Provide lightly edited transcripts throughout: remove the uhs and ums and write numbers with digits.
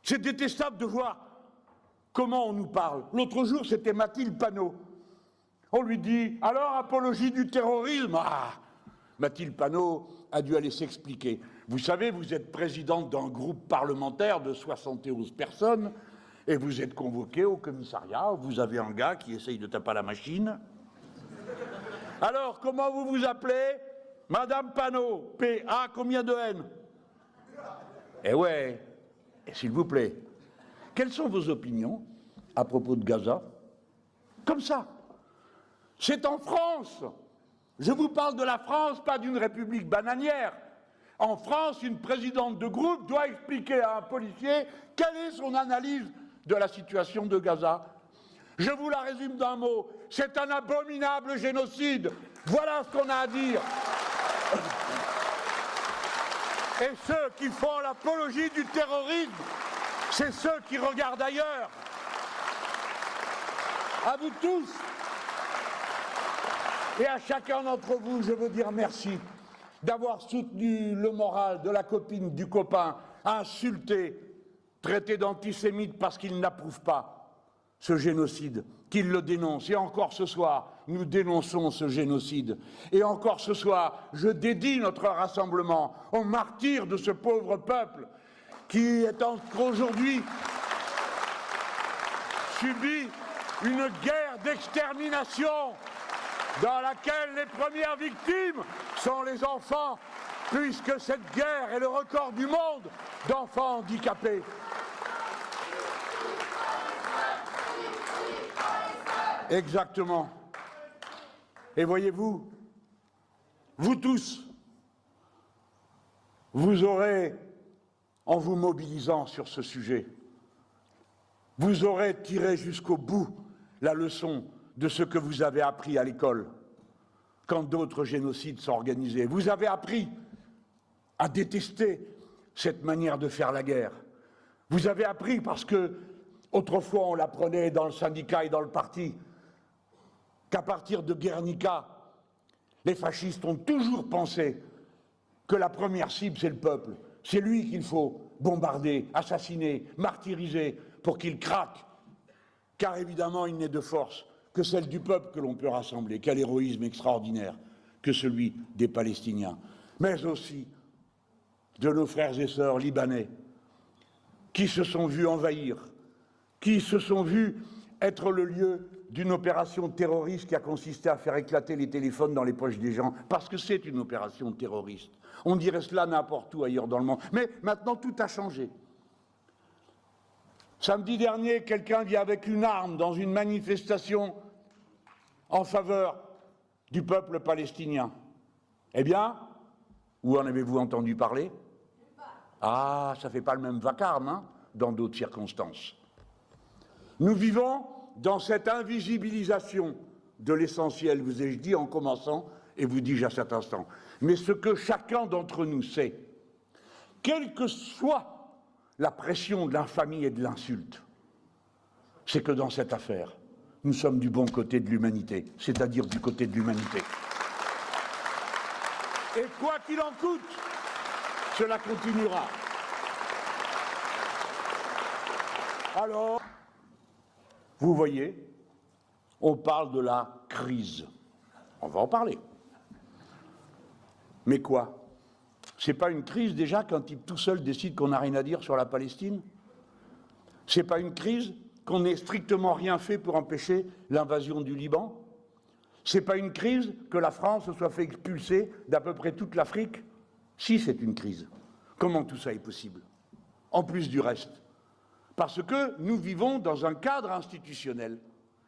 C'est détestable de voir comment on nous parle. L'autre jour, c'était Mathilde Panot. On lui dit « Alors, apologie du terrorisme ?» Ah, Mathilde Panot a dû aller s'expliquer. Vous savez, vous êtes présidente d'un groupe parlementaire de 71 personnes et vous êtes convoqué au commissariat où vous avez un gars qui essaye de taper à la machine. Alors, comment vous vous appelez? Madame Panot, P.A. combien de N? Eh ouais, s'il vous plaît, quelles sont vos opinions à propos de Gaza? Comme ça. C'est en France. Je vous parle de la France, pas d'une république bananière. En France, une présidente de groupe doit expliquer à un policier quelle est son analyse de la situation de Gaza. Je vous la résume d'un mot, c'est un abominable génocide. Voilà ce qu'on a à dire. Et ceux qui font l'apologie du terrorisme, c'est ceux qui regardent ailleurs. À vous tous. Et à chacun d'entre vous, je veux dire merci d'avoir soutenu le moral de la copine, du copain, insulté, traité d'antisémite parce qu'il n'approuve pas ce génocide, qu'il le dénonce. Et encore ce soir, nous dénonçons ce génocide. Et encore ce soir, je dédie notre rassemblement aux martyrs de ce pauvre peuple qui est encore aujourd'hui subit une guerre d'extermination dans laquelle les premières victimes sont les enfants, puisque cette guerre est le record du monde d'enfants handicapés. Exactement. Et voyez-vous, vous tous, vous aurez, en vous mobilisant sur ce sujet, vous aurez tiré jusqu'au bout la leçon de ce que vous avez appris à l'école quand d'autres génocides sont organisés. Vous avez appris à détester cette manière de faire la guerre. Vous avez appris parce que autrefois on l'apprenait dans le syndicat et dans le parti qu'à partir de Guernica, les fascistes ont toujours pensé que la première cible c'est le peuple. C'est lui qu'il faut bombarder, assassiner, martyriser pour qu'il craque. Car évidemment il n'est de force que celle du peuple que l'on peut rassembler. Quel héroïsme extraordinaire que celui des Palestiniens, mais aussi de nos frères et sœurs libanais, qui se sont vus envahir, qui se sont vus être le lieu d'une opération terroriste qui a consisté à faire éclater les téléphones dans les poches des gens, parce que c'est une opération terroriste. On dirait cela n'importe où ailleurs dans le monde. Mais maintenant, tout a changé. Samedi dernier, quelqu'un vient avec une arme dans une manifestation en faveur du peuple palestinien. Eh bien, où en avez-vous entendu parler? Ah, ça ne fait pas le même vacarme, hein, dans d'autres circonstances. Nous vivons dans cette invisibilisation de l'essentiel, vous ai-je dit en commençant, et vous dis-je à cet instant. Mais ce que chacun d'entre nous sait, quelle que soit la pression de l'infamie et de l'insulte, c'est que dans cette affaire, nous sommes du bon côté de l'humanité, c'est-à-dire du côté de l'humanité. Et quoi qu'il en coûte, cela continuera. Alors, vous voyez, on parle de la crise. On va en parler. Mais quoi? C'est pas une crise déjà qu'un type tout seul décide qu'on n'a rien à dire sur la Palestine? C'est pas une crise qu'on n'ait strictement rien fait pour empêcher l'invasion du Liban? C'est pas une crise que la France se soit fait expulser d'à peu près toute l'Afrique? Si, c'est une crise. Comment tout ça est possible? En plus du reste. Parce que nous vivons dans un cadre institutionnel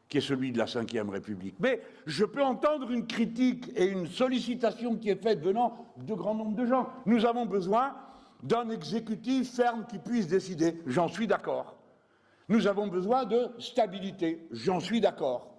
qui est celui de la Ve République. Mais je peux entendre une critique et une sollicitation qui est faite venant de grand nombre de gens. Nous avons besoin d'un exécutif ferme qui puisse décider. J'en suis d'accord. Nous avons besoin de stabilité. J'en suis d'accord.